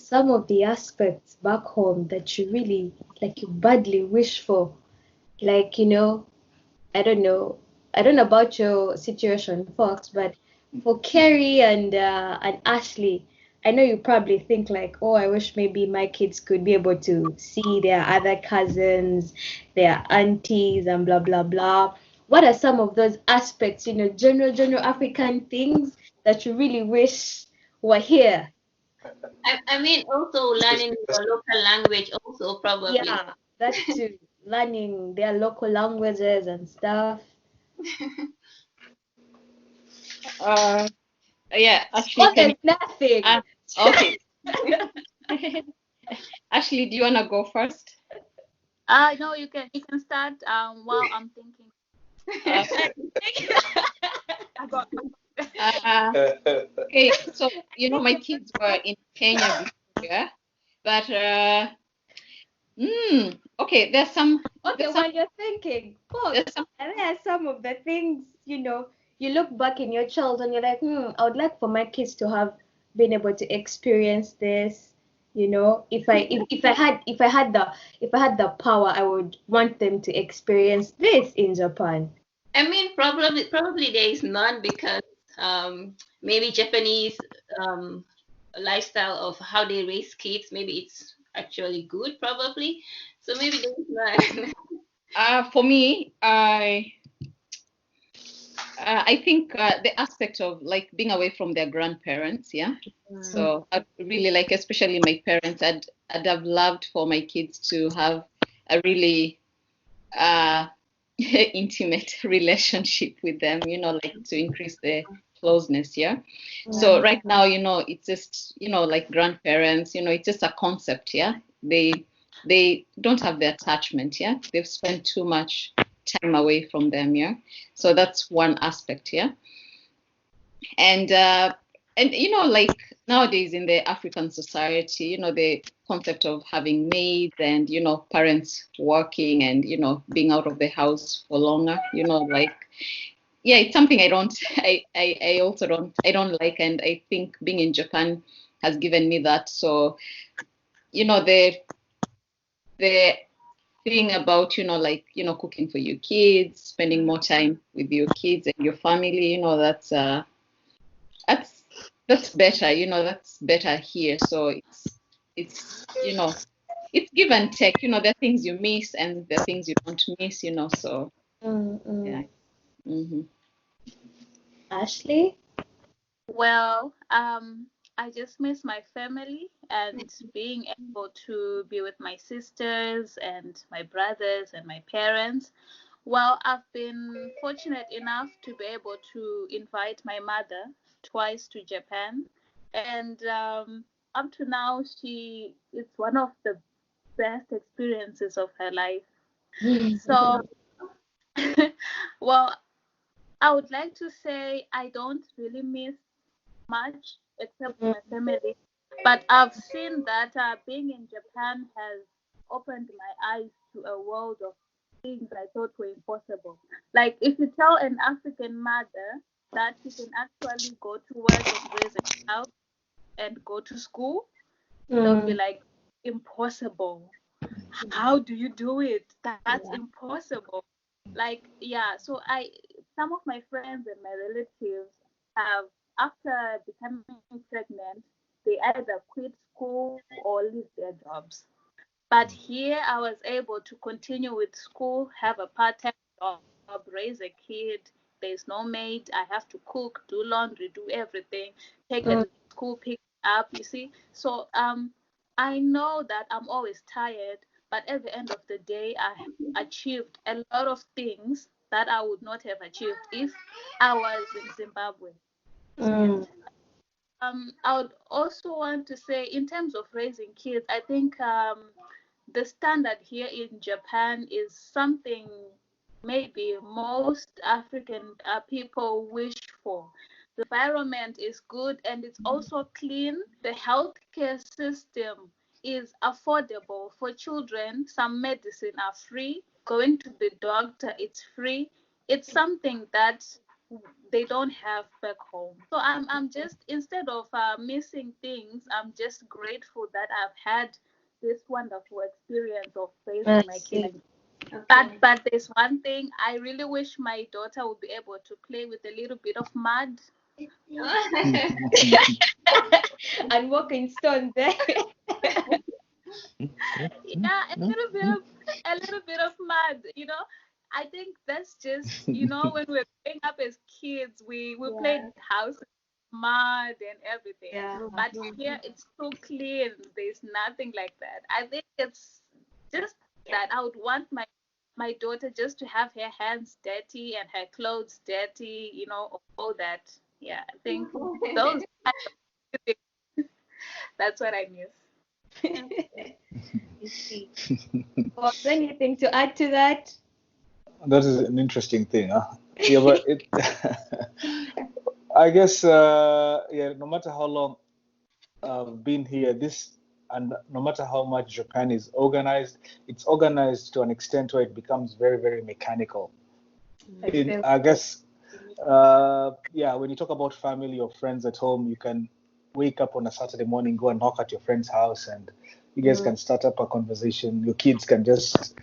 some of the aspects back home that you really, like, you badly wish for? Like, I don't know. I don't know about your situation, Fox, but for Carrie and Ashley, I know you probably think like, oh, I wish maybe my kids could be able to see their other cousins, their aunties, and blah blah blah. What are some of those aspects, general African things that you really wish were here? I mean, also learning your local language, also probably. Yeah, that too. Learning their local languages and stuff. Uh, yeah, actually, Oh, can there's you? nothing. Okay. Ashley, do you wanna go first? No, you can start while I'm thinking. Uh, I got okay, so my kids were in Kenya before, yeah, but okay, Okay, there's some while you're thinking, Fox, there's some and there are some of the things, you look back in your childhood and you're like, I would like for my kids to have been able to experience this. If I had the power, I would want them to experience this in Japan. I mean, probably there is none because maybe Japanese um, lifestyle of how they raise kids, maybe it's actually good, probably. So maybe there is none. for me, I think the aspect of like being away from their grandparents, yeah. So I really like, especially my parents. I'd have loved for my kids to have a really intimate relationship with them, like to increase the closeness, yeah. So right now, it's just, like grandparents, it's just a concept, yeah. They don't have the attachment, yeah. They've spent too much time away from them, yeah. So that's one aspect, yeah. And like nowadays in the African society, the concept of having maids and parents working and being out of the house for longer, like yeah, it's something I also don't like, and I think being in Japan has given me that. So the thing about like cooking for your kids, spending more time with your kids and your family, that's that's better, that's better here. So it's it's give and take, there are things you miss and there are things you don't miss, so yeah. Hmm. Ashley? Well, I just miss my family and being able to be with my sisters and my brothers and my parents. Well, I've been fortunate enough to be able to invite my mother twice to Japan, and up to now, it's one of the best experiences of her life. So, well, I would like to say I don't really miss much except my family. But I've seen that being in Japan has opened my eyes to a world of things I thought were impossible. Like if you tell an African mother that she can actually go to work and raise a child and go to school, they'll be like, impossible. How do you do it? That's impossible. Like, yeah, so some of my friends and my relatives have, after becoming pregnant, they either quit school or leave their jobs. But here I was able to continue with school, have a part-time job, raise a kid. There's no maid. I have to cook, do laundry, do everything, take her to school, pick her up, you see. So I know that I'm always tired, but at the end of the day, I achieved a lot of things that I would not have achieved if I was in Zimbabwe. And I would also want to say, in terms of raising kids, I think the standard here in Japan is something maybe most African people wish for. The environment is good and it's also clean. The healthcare system is affordable for children. Some medicine are free. Going to the doctor, it's free. It's something that they don't have back home. So I'm just, instead of missing things, I'm just grateful that I've had this wonderful experience of I raising my kids. see. Okay. But there's one thing I really wish my daughter would be able to play with a little bit of mud. And walking stone there. Yeah, a little bit of mud. I think that's just, when we're growing up as kids, we played Yeah, house with mud and everything. yeah. But here it's so clean. There's nothing like that. I think it's just that I would want my daughter just to have her hands dirty and her clothes dirty, all that. Yeah, I think those that's what I miss. I see. Was anything to add to that? That is an interesting thing, huh? Yeah, but I guess, yeah, no matter how long I've been here, and no matter how much Japan is organized, it's organized to an extent where it becomes very, very mechanical. I feel I guess, yeah, when you talk about family or friends at home, you can wake up on a Saturday morning, go and knock at your friend's house, and you guys can start up a conversation. Your kids can just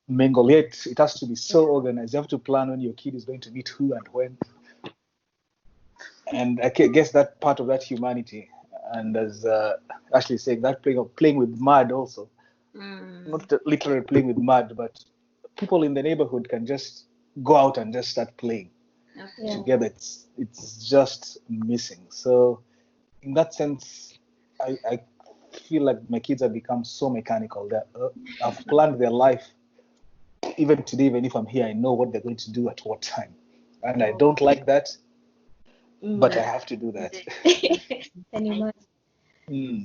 mingle. Yet it has to be so organized. You have to plan when your kid is going to meet who and when. And I guess that part of that humanity, and as Ashley saying, that playing with mud also, not literally playing with mud, but people in the neighborhood can just go out and just start playing yeah. together. It's just missing. So in that sense, I feel like my kids have become so mechanical that I've planned their life. Even today, even if I'm here, I know what they're going to do at what time, and I don't like that, but I have to do that. And you must.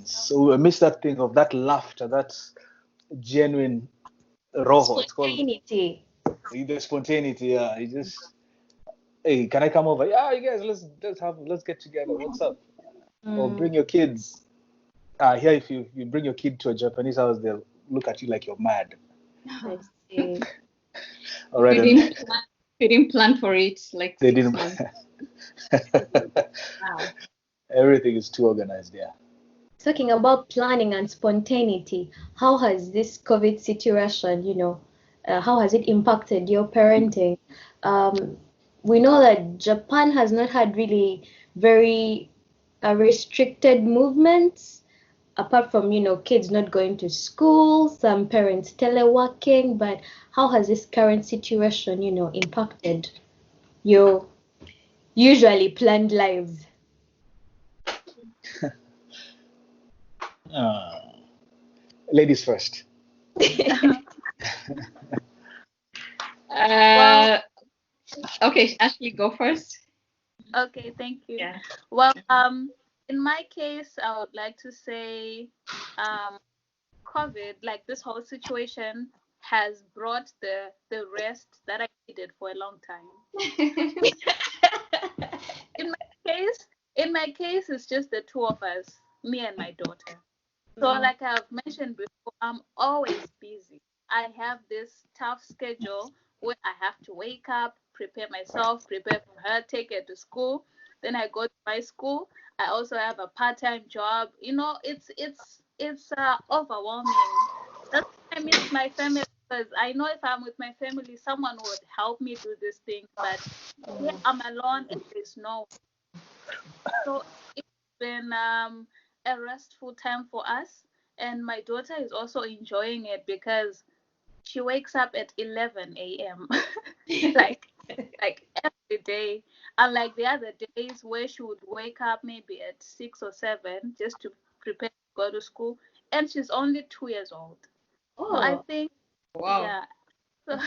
So I miss that thing of that laughter, that genuine rojo. It's called Spontaneity. the spontaneity. Yeah, you just, hey, can I come over? Yeah, you guys, let's get together. What's up? Or bring your kids. Here, if you bring your kid to a Japanese house, they'll look at you like you're mad. I see. All right, We and didn't plan for it like they 6 didn't. months. Wow. Everything is too organized. Yeah. Talking about planning and spontaneity, how has this COVID situation, how has it impacted your parenting? We know that Japan has not had really very restricted movements, apart from, kids not going to school, some parents teleworking, but how has this current situation, impacted your usually planned lives? Ladies first. Well, Okay, Ashley, go first. okay, thank you. Yeah. Well, in my case, I would like to say, COVID, like this whole situation, has brought the rest that I needed for a long time. In my case, it's just the two of us, me and my daughter. So, like I've mentioned before, I'm always busy. I have this tough schedule where I have to wake up, prepare myself, prepare for her, take her to school. Then I go to my school. I also have a part-time job. It's overwhelming. That's why I miss my family, because I know if I'm with my family, someone would help me do this thing. But here I'm alone and there's no. So it's been a restful time for us, and my daughter is also enjoying it because she wakes up at 11 a.m. like every day, unlike the other days where she would wake up maybe at 6 or 7 just to prepare to go to school, and she's only 2 years old. So I Oh, think, Wow. yeah. So,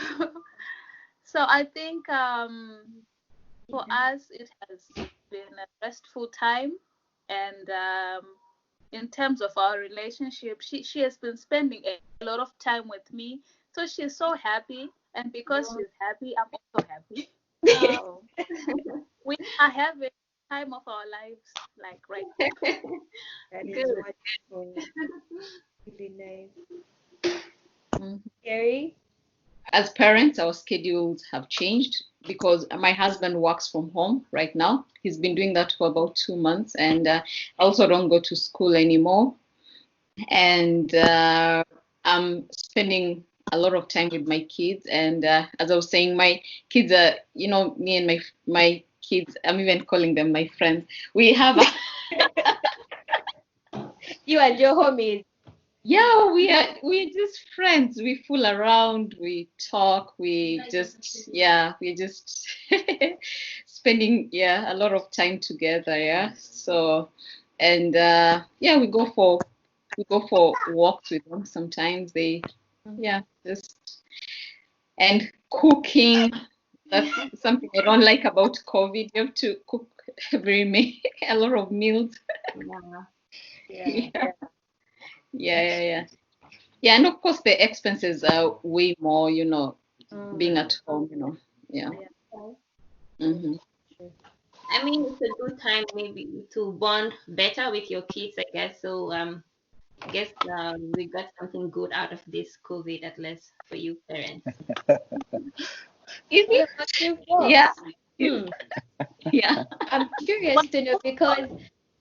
so I think for us it has been a restful time, and in terms of our relationship, she has been spending a lot of time with me, so she's so happy, and because she's happy, I'm also happy. Wow. We are having time of our lives, like right now. that is Good. wonderful. Really nice. Mhm. Gary? as parents, our schedules have changed because my husband works from home right now. He's been doing that for about 2 months, and I also don't go to school anymore. And I'm spending a lot of time with my kids. And as I was saying, my kids are, me and my kids, I'm even calling them my friends. We have a You and your homies. Yeah, we're just friends. We fool around, we talk, we're just spending a lot of time together, yeah. So and we go for walks with them sometimes. Just and cooking. That's something I don't like about COVID. You have to cook a lot of meals. Yeah. Yeah. Yeah. Yeah, and of course the expenses are way more, being at home, Yeah. hmm I mean, it's a good time maybe to bond better with your kids, I guess. So I guess we got something good out of this COVID, at least for you parents. Is What it? about you Yeah. folks? Hmm. Yeah. I'm curious to know because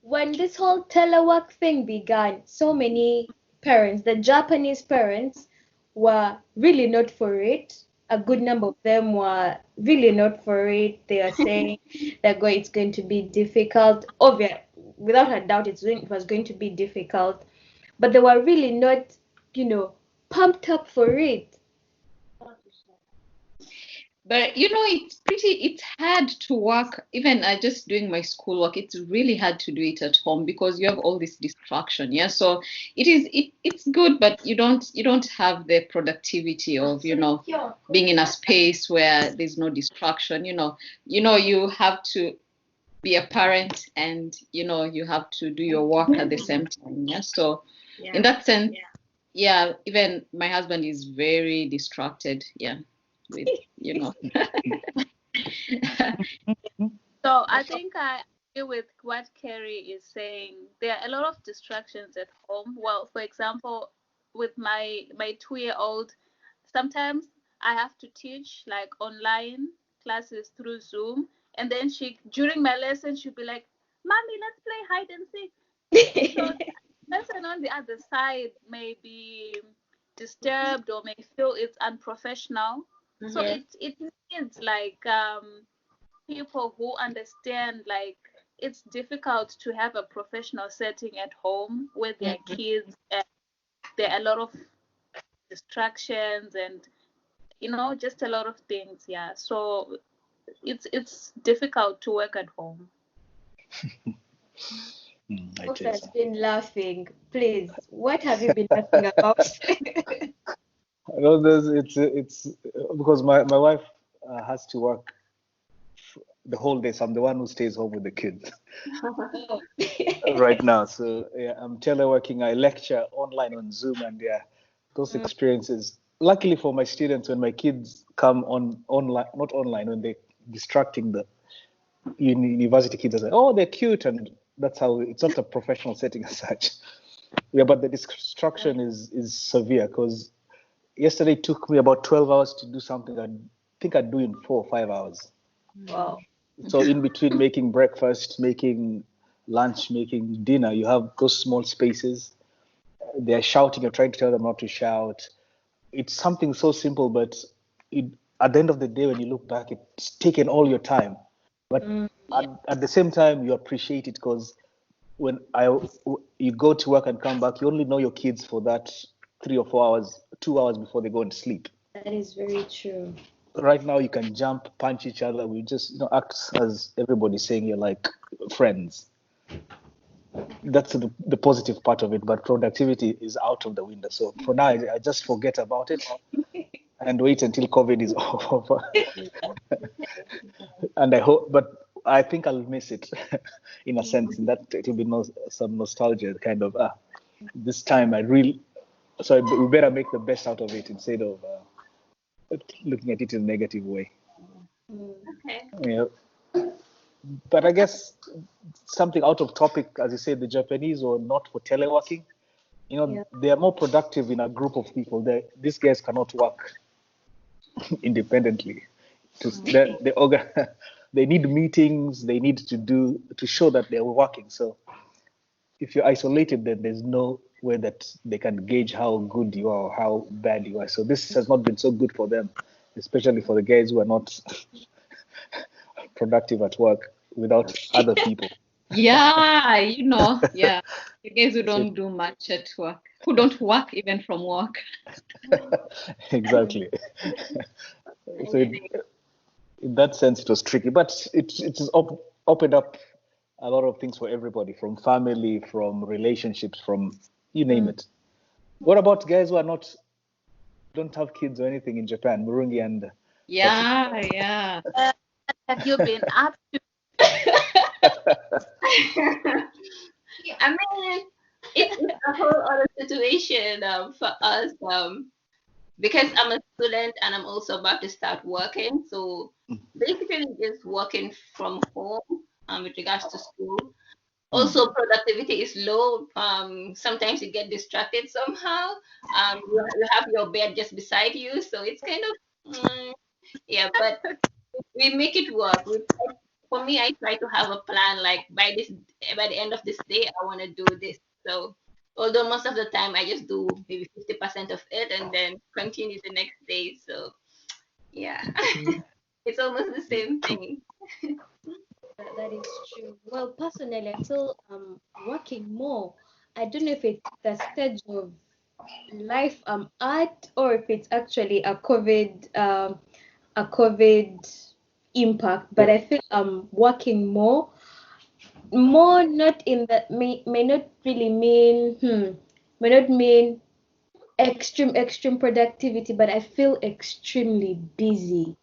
when this whole telework thing began, so many parents, the Japanese parents, were really not for it. A good number of them were really not for it. They are saying it's going to be difficult. Obvious, without a doubt, it was going to be difficult. But they were really not, pumped up for it. But it's hard to work. Even just doing my schoolwork, it's really hard to do it at home because you have all this distraction. Yeah. So it's good, but you don't have the productivity of, being in a space where there's no distraction. You have to be a parent and you have to do your work at the same time. Yeah. So in Yeah. that sense, yeah, even my husband is very distracted. Yeah. With, you know. So I think I agree with what Kerry is saying. There are a lot of distractions at home. Well, for example, with my 2-year-old, sometimes I have to teach like online classes through Zoom, and then she during my lesson she'll be like, "Mommy, let's play hide and seek." So the person on the other side may be disturbed or may feel it's unprofessional. So Mm-hmm. it needs like people who understand like it's difficult to have a professional setting at home with their kids, and there are a lot of distractions and just a lot of things. Yeah, so it's difficult to work at home. I Folks take has some. been laughing. Please, what have you been laughing about? I know it's because my wife has to work the whole day, so I'm the one who stays home with the kids Oh. right now. So yeah, I'm teleworking. I lecture online on Zoom, and yeah, those experiences. Luckily for my students, when my kids come on online, not online, when they're distracting the university kids, I say, "Oh, they're cute," and that's how it's not a professional setting as such. Yeah, but the distraction is severe because yesterday it took me about 12 hours to do something I think I'd do in 4 or 5 hours. Wow. So in between making breakfast, making lunch, making dinner, you have those small spaces. They're shouting, you're trying to tell them not to shout. It's something so simple, but it, at the end of the day, when you look back, it's taken all your time. But at the same time, you appreciate it because when you go to work and come back, you only know your kids for that 3 or 4 hours, 2 hours before they go and sleep. That is very true. Right now, you can jump, punch each other. We just act as everybody's saying you're like friends. That's the positive part of it, but productivity is out of the window. So for now, I just forget about it and wait until COVID is over. And I hope, but I think I'll miss it in a sense, in that it will be some nostalgia, kind of, this time so we better make the best out of it instead of looking at it in a negative way. Okay. Yeah. But I guess something out of topic, as you said, the Japanese or not for teleworking, Yeah. they are more productive in a group of people. These guys cannot work independently. They need meetings. They need to show that they're working. So if you're isolated, then there's no way that they can gauge how good you are or how bad you are. So this has not been so good for them, especially for the guys who are not productive at work without other people. Yeah, yeah. The guys who So don't do much at work, who don't work even from work. exactly. So in that sense, it was tricky, but it has opened up a lot of things for everybody, from family, from relationships, from you name it. What about guys who don't have kids or anything in Japan, Murungi and Patsy? Yeah. Have you been up to? I mean, it's a whole other situation for us because I'm a student and I'm also about to start working. So basically, just working from home with regards to school. Also, productivity is low. Sometimes you get distracted somehow. You have your bed just beside you, so it's kind of yeah. But we make it work. For me, I try to have a plan. Like by the end of this day, I want to do this. So although most of the time I just do maybe 50% of it and then continue the next day. So yeah, it's almost the same thing. That is true. Well, personally, I feel working more. I don't know if it's the stage of life I'm at or if it's actually a COVID impact, but I feel I'm working more not in that may not really mean may not mean extreme productivity, but I feel extremely busy.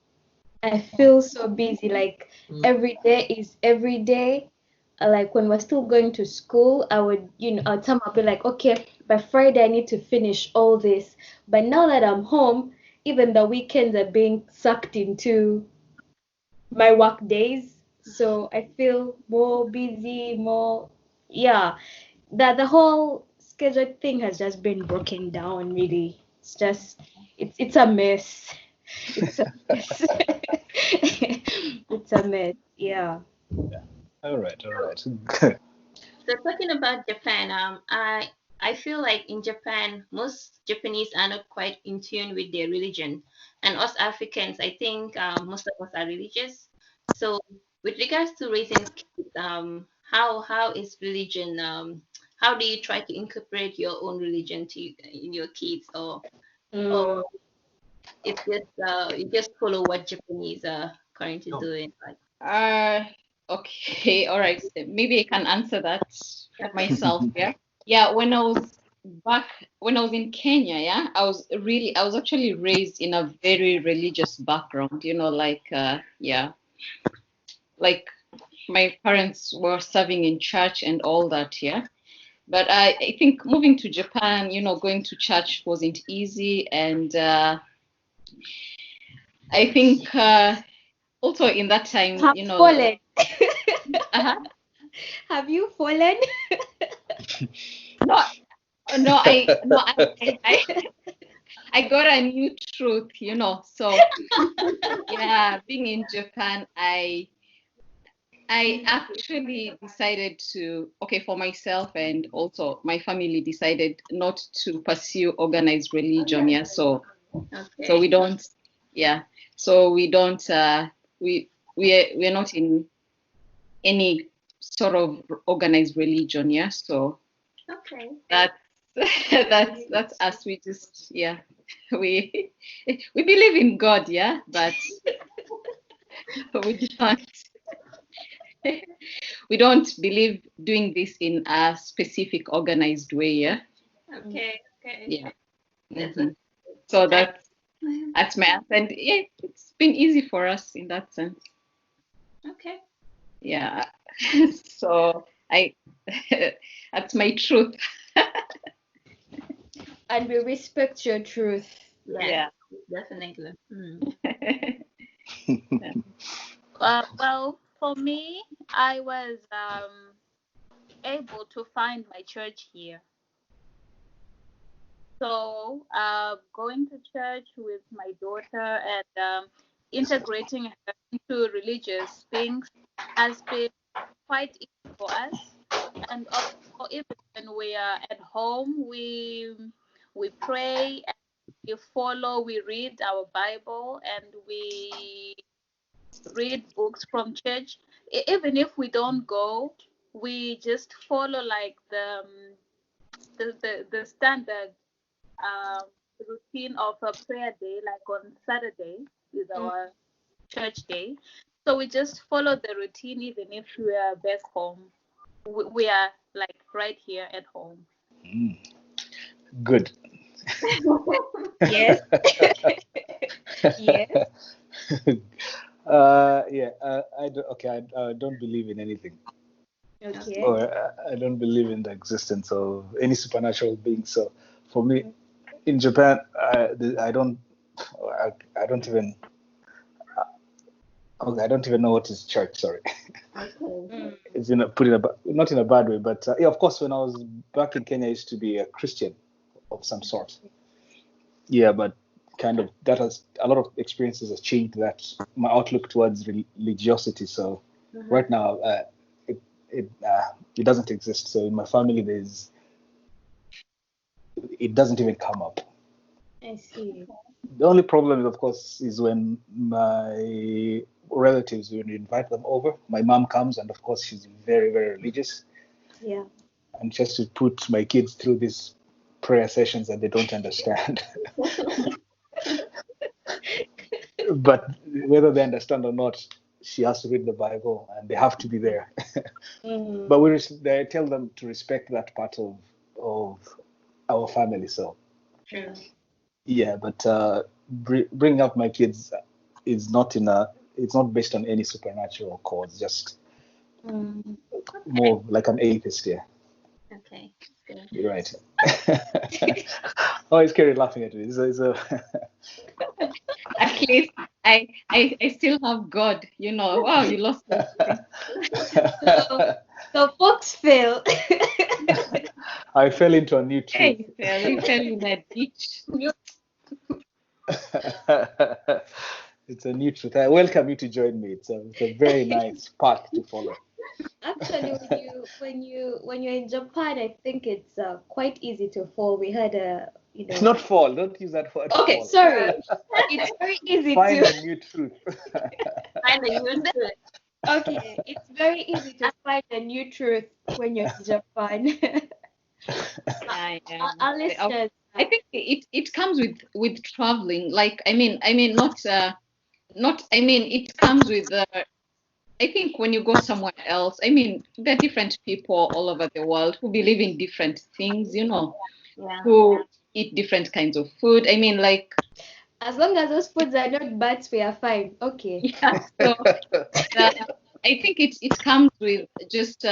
I feel so busy, like every day is every day. Like when we're still going to school, I would, at time I'll be like, okay, by Friday I need to finish all this. But now that I'm home, even the weekends are being sucked into my work days. So I feel more busy, yeah. The whole schedule thing has just been broken down, really. It's a mess. It's a mess. It's a mess. Yeah. All right, all right. So talking about Japan, I feel like in Japan, most Japanese are not quite in tune with their religion, and us Africans, I think most of us are religious. So with regards to raising kids, how is religion? How do you try to incorporate your own religion in your kids, or Mm. it's just you just follow what Japanese are currently doing? Like, Uh, okay, all right. So maybe I can answer that for okay, myself. Yeah. Yeah, when I was in Kenya, yeah, I was actually raised in a very religious background, yeah, like my parents were serving in church and all that, yeah. But I think moving to Japan, going to church wasn't easy. And I think also in that time, Have fallen. uh-huh, Have you fallen? no, no, I got a new truth, So yeah, being in Japan, I actually decided okay, for myself and also my family decided not to pursue organized religion. Yeah, so we okay, don't, yeah, so we don't, we're not in any sort of organized religion. Yeah, so okay. that's that's us. We just, yeah, we we believe in God. Yeah, but we don't. We don't believe doing this in a specific organized way. Yeah, Okay, okay. yeah. That's hmm So I, that's my answer. And yeah, it's been easy for us in that sense. okay. Yeah. So I that's my truth. And we respect your truth. Yes, Yeah. definitely. Mm. Well, for me, I was able to find my church here. So going to church with my daughter and integrating her into religious things has been quite easy for us. And also, even when we are at home, we pray and we read our Bible, and we read books from church. Even if we don't go, we just follow like the standard um, routine of a prayer day. Like on Saturday is our church day, so we just follow the routine even if we are back home. We are like right here at home. Mm, good. Yes. Yes. Yeah, I don't believe in anything, Okay. or I don't believe in the existence of any supernatural being. So for me, in Japan, I don't even, okay, I don't even know what is church. Sorry, Okay. Mm. it's not in a bad way, but yeah, of course, when I was back in Kenya, I used to be a Christian of some sort. Yeah, but kind of that has a lot of experiences has changed that my outlook towards religiosity. So right now, it it it doesn't exist. So in my family, it doesn't even come up. I see. The only problem, of course, is when my relatives, when we invite them over, my mom comes, and of course, she's very, very religious, Yeah. and just to put my kids through these prayer sessions that they don't understand. But whether they understand or not, she has to read the Bible, and they have to be there. Mm. But I tell them to respect that part of our family. So True. yeah, but bringing up my kids is not in a it's not based on any supernatural cause, just Mm. more like an atheist. Yeah, Okay. Good. you're right. Oh, it's Kerry laughing at me. At least I still have God, you know. Wow, you lost everything. So, so folks fail. I fell into a new truth. Hey, you fell in a ditch. It's a new truth. I welcome you to join me. It's a very nice path to follow. Actually, when you're in Japan, I think it's quite easy to fall. We had a, It's not fall. Don't use that word Okay, fall. sorry. It's very easy Find to. a new truth. Find a new truth. Okay, it's very easy to find a new truth when you're in Japan. Yeah. Our listeners, I think it comes with traveling. Like not I mean it comes with I think when you go somewhere else, I mean there are different people all over the world who believe in different things, you know, Yeah. who eat different kinds of food. I mean, like, as long as those foods are not bad, we are fine. Okay. yeah. So I think it comes with just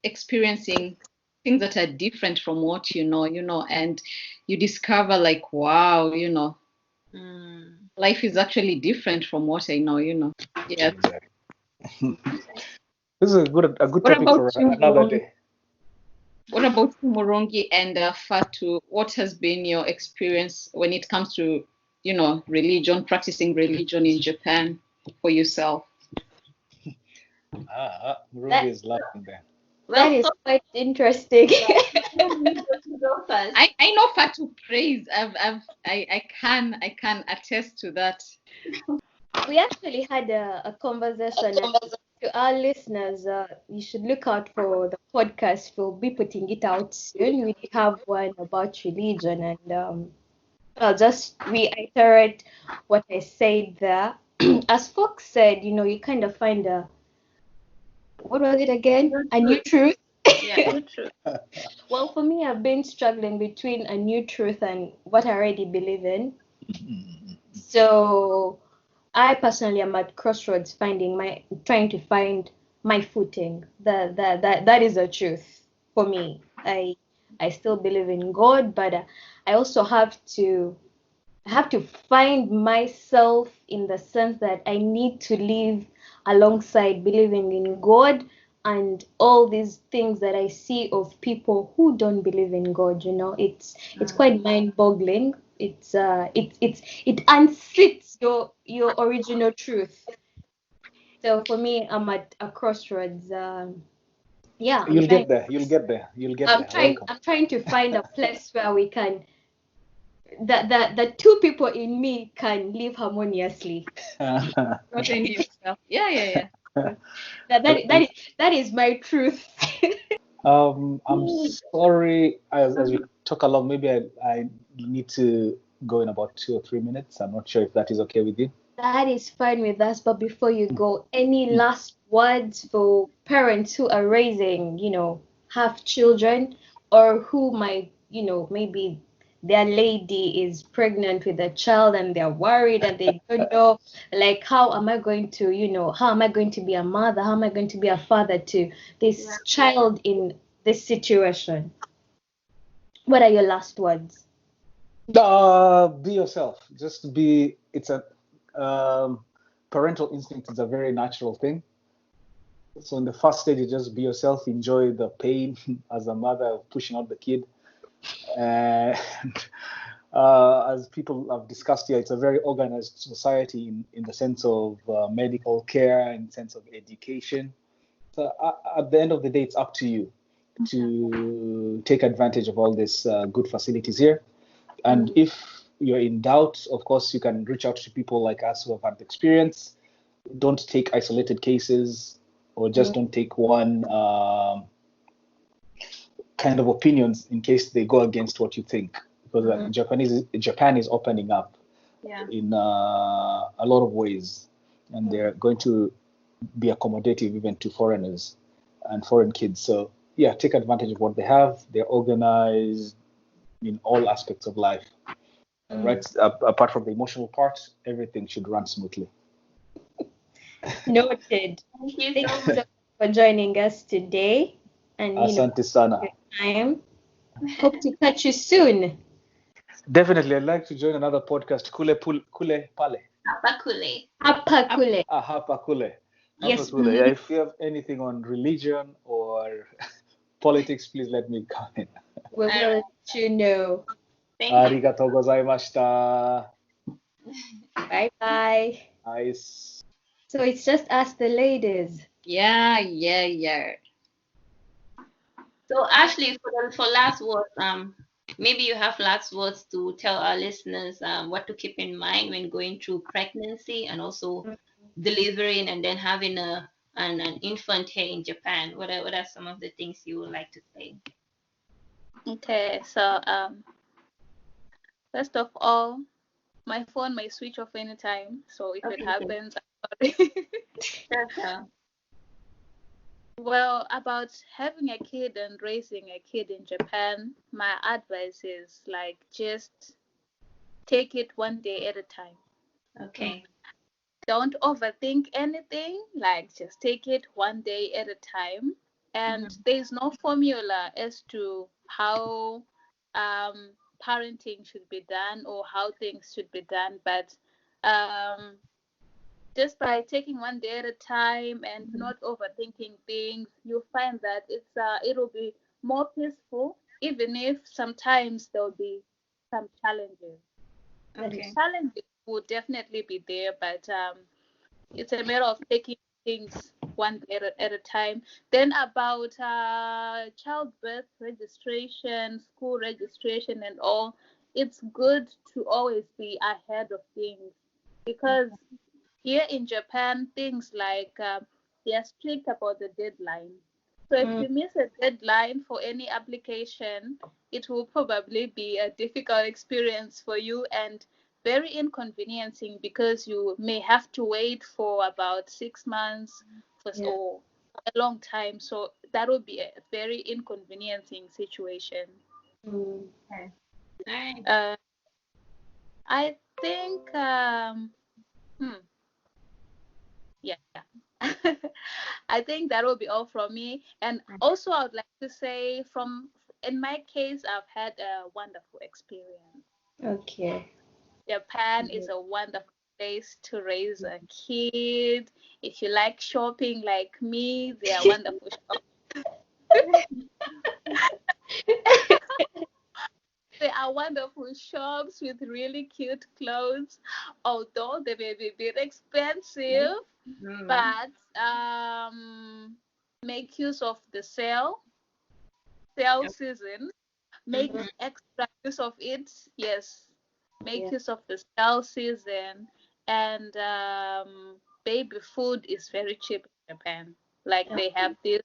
experiencing things that are different from what you know, and you discover like, wow, you know, Mm. life is actually different from what I know, you know. Yeah. Exactly. This is a good What topic about for you, another Morongi? day. What about you, Morongi and Fatu? What has been your experience when it comes to, you know, religion, practicing religion in Japan for yourself? Murungi That is laughing there. that Well, is so quite interesting. you go first. I know Fatu praise. I can attest to that. We actually had a conversation, and to our listeners, you should look out for the podcast. We'll be putting it out soon. We have one about religion, and I'll just reiterate what I said there. As Fox said, you kind of find what was it again? New A new truth. truth. Yeah, new truth. Well, for me, I've been struggling between a new truth and what I already believe in. So I personally am at crossroads trying to find my footing. That is the truth for me. I still believe in God, but I also I have to find myself in the sense that I need to live alongside believing in God and all these things that I see of people who don't believe in God, it's quite mind-boggling. It unfits your original truth. So for me, I'm at a crossroads. Yeah, I'm You'll trying. get there. You'll get there. You'll get there. Welcome. I'm trying to find a place where we can the two people in me can live harmoniously. Not in yourself. Yeah. That is my truth. I'm sorry. As we talk along, maybe I need to go in about 2 or 3 minutes. I'm not sure if that is okay with you. That is fine with us, but before you go, any last words for parents who are raising, have children, or who might, maybe their lady is pregnant with a child and they're worried and they don't know, like, how am I going to be a mother? How am I going to be a father to this child in this situation? What are your last words? Be yourself. Just be. It's a parental instinct is a very natural thing. So in the first stage, you just be yourself. Enjoy the pain as a mother of pushing out the kid. And as people have discussed here, it's a very organized society in the sense of medical care, in the sense of education. So at the end of the day, it's up to you to take advantage of all these good facilities here. And if you're in doubt, of course, you can reach out to people like us who have had the experience. Don't take isolated cases, or just don't take one kind of opinions in case they go against what you think. Because Japan is opening up in a lot of ways, and they're going to be accommodative even to foreigners and foreign kids. So yeah, take advantage of what they have. They're organized in all aspects of life. Right, apart from the emotional part, everything should run smoothly. Noted. Thank you Thank so you so much. much for joining us today, and Asante sana. your time. Hope to catch you soon. Definitely, I'd like to join another podcast. Kule pale. Apakule. Hapa kule. Hapa kule. Yes, Kule. Yeah, if you have anything on religion or politics, please let me comment. we will let you know. Thank you. Arigatou gozaimashita. Bye bye. Nice. So it's just us, the ladies. Yeah. So Ashley, for last words, maybe you have last words to tell our listeners what to keep in mind when going through pregnancy and also delivering and then having an infant here in Japan. What are some of the things you would like to say? Okay, so first of all, my phone may switch off anytime. So if it happens, I'm sorry. Sure. Well, about having a kid and raising a kid in Japan, my advice is like just take it one day at a time. Okay. Don't overthink anything, like just take it one day at a time. And there's no formula as to how parenting should be done or how things should be done, but um, just by taking one day at a time and not overthinking things, you'll find that it'll be more peaceful, even if sometimes there'll be some challenges. Okay. Challenges will definitely be there, but it's a matter of taking things one day at a time. Then about childbirth registration, school registration, and all, it's good to always be ahead of things because here in Japan, things like they are strict about the deadline. So if you miss a deadline for any application, it will probably be a difficult experience for you and very inconveniencing because you may have to wait for about 6 months or a long time. So that would be a very inconveniencing situation. Okay. All right. I think, yeah. I think that will be all from me. And also, I would like to say, in my case, I've had a wonderful experience. Okay. Japan is a wonderful place to raise a kid. If you like shopping like me, they are wonderful shops. They are wonderful shops with really cute clothes, although they may be a bit expensive, Mm. but make use of the sale season. Make Mhm. extra use of it. Yes, make Yeah. use of the sale season. And baby food is very cheap in Japan. Like they have these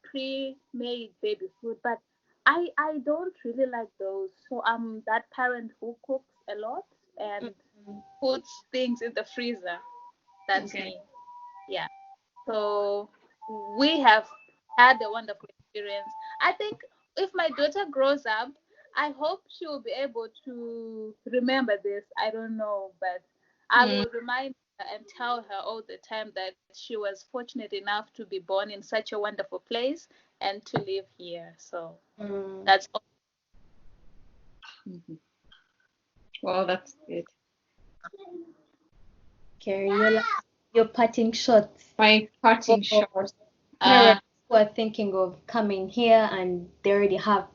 pre-made baby food, but I don't really like those. So I'm that parent who cooks a lot and puts things in the freezer. That's Okay. me. Yeah. So we have had a wonderful experience. I think if my daughter grows up, I hope she will be able to remember this. I don't know, but I will remind her and tell her all the time that she was fortunate enough to be born in such a wonderful place and to live here. So Mm. that's all. Mhm. Well, that's good. Carrie, your parting shots My parting for shot. Uh, parents who are thinking of coming here and they already have,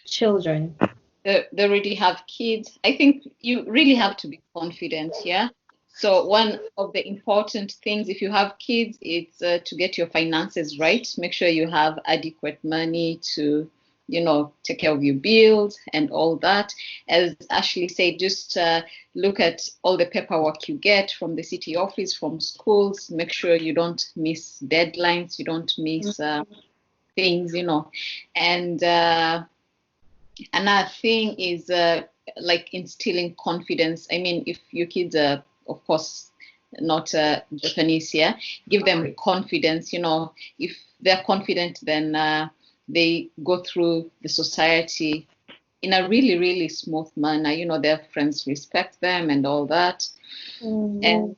children. they already have kids. I think you really have to be confident, yeah. So one of the important things if you have kids, it's to get your finances right. Make sure you have adequate money to, take care of your bills and all that. As Ashley said, just look at all the paperwork you get from the city office, from schools. Make sure you don't miss deadlines, you don't miss things, and another thing is like instilling confidence. I mean, if your kids are, of course, not Japanese here, give them confidence. If they're confident, then they go through the society in a really, really smooth manner. Their friends respect them and all that. And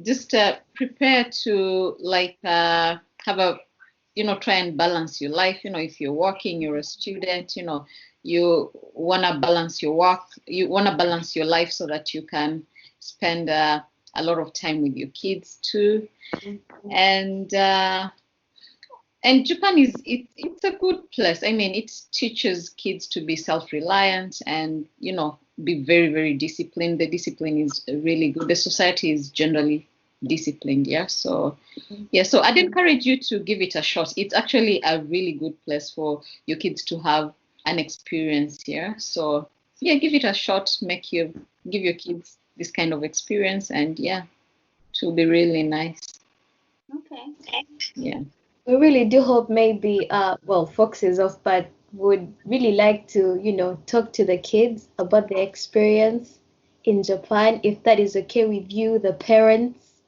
just prepare to like have a try and balance your life. If you're working, you're a student, you want to balance your work, you want to balance your life so that you can spend a lot of time with your kids too. And Japan it's a good place. I mean, it teaches kids to be self-reliant and be very, very disciplined. The discipline is really good. The society is generally disciplined, yeah. So I'd encourage you to give it a shot. It's actually a really good place for your kids to have an experience here. So give it a shot. Give your kids this kind of experience, and it will be really nice. Okay. Yeah. We really do hope maybe, Fox is off, but would really like to, talk to the kids about their experience in Japan, if that is okay with you, the parents.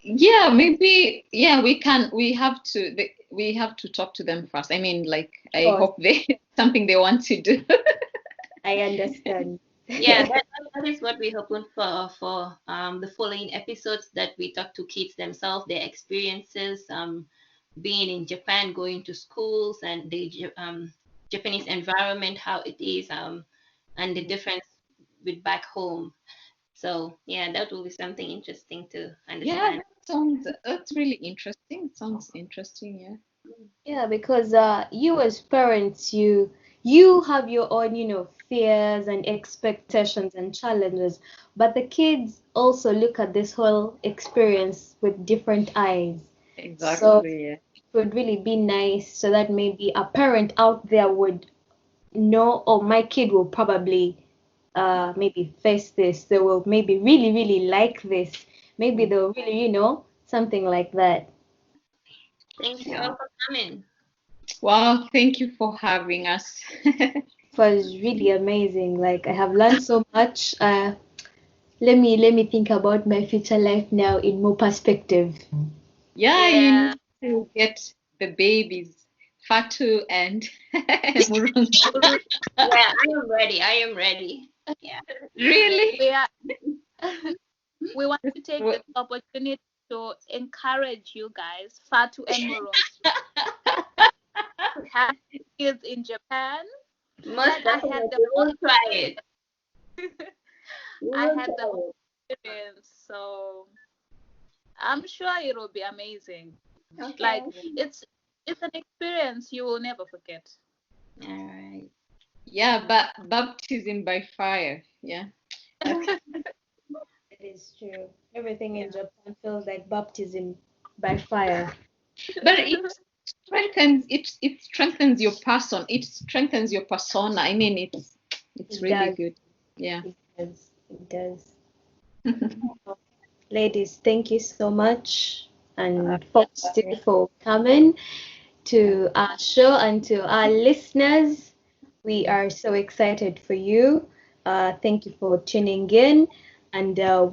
Yeah, maybe. Yeah, we can. We have to talk to them first. I mean, like, I Oh, hope something they want to do. I understand. Yeah, that is what we're hoping for the following episodes, that we talk to kids themselves, their experiences, being in Japan, going to schools, and the Japanese environment, how it is, and the difference with back home. So yeah, that will be something interesting to Yeah, understand. that's really interesting. Sounds interesting, yeah. Yeah, because you as parents, you have your own, fears and expectations and challenges, but the kids also look at this whole experience with different eyes. So Exactly, yeah. it would really be nice so that maybe a parent out there would know, oh, my kid will probably maybe face this. They will maybe really, really like this. Maybe they'll really, something like that. Thank you Yeah. all for coming. Well, thank you for having us. It was really amazing. Like I have learned so much. Let me think about my future life now in more perspective. Yeah, you Yeah. need to get the babies, Fatu and Murungi. Yeah, I am ready. I am ready. Yeah. Really? We are we want to take Well, this opportunity to encourage you guys, Fatu and Murungi, to have kids in Japan, Most but I had the definitely, we'll try it. We I will had the try whole it. experience, so I'm sure it'll be amazing. Like Okay. it's an experience you will never forget. All right. Yeah, but baptism by fire. Yeah. It is true. Everything in Yeah. Japan feels like baptism by fire. But it strengthens your person. It strengthens your persona. I mean, it's It really does. good. Yeah. It does. It does. Ladies, thank you so much. And folks, too, for coming to our show and to our listeners. We are so excited for you. Thank you for tuning in. And and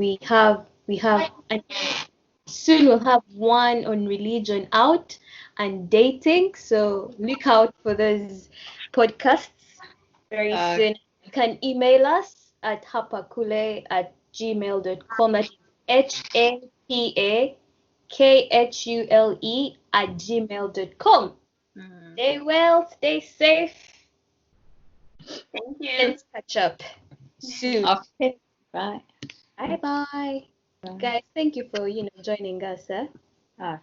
soon we'll have one on religion out and dating. So look out for those podcasts very Uh, soon. You can email us at hapakule@gmail.com. That is HAPAKHULE@gmail.com. Mhm. Stay well, stay safe. Thank you. Let's catch up soon. okay. Bye. Bye bye. Bye. Guys, thank you for joining us. Okay.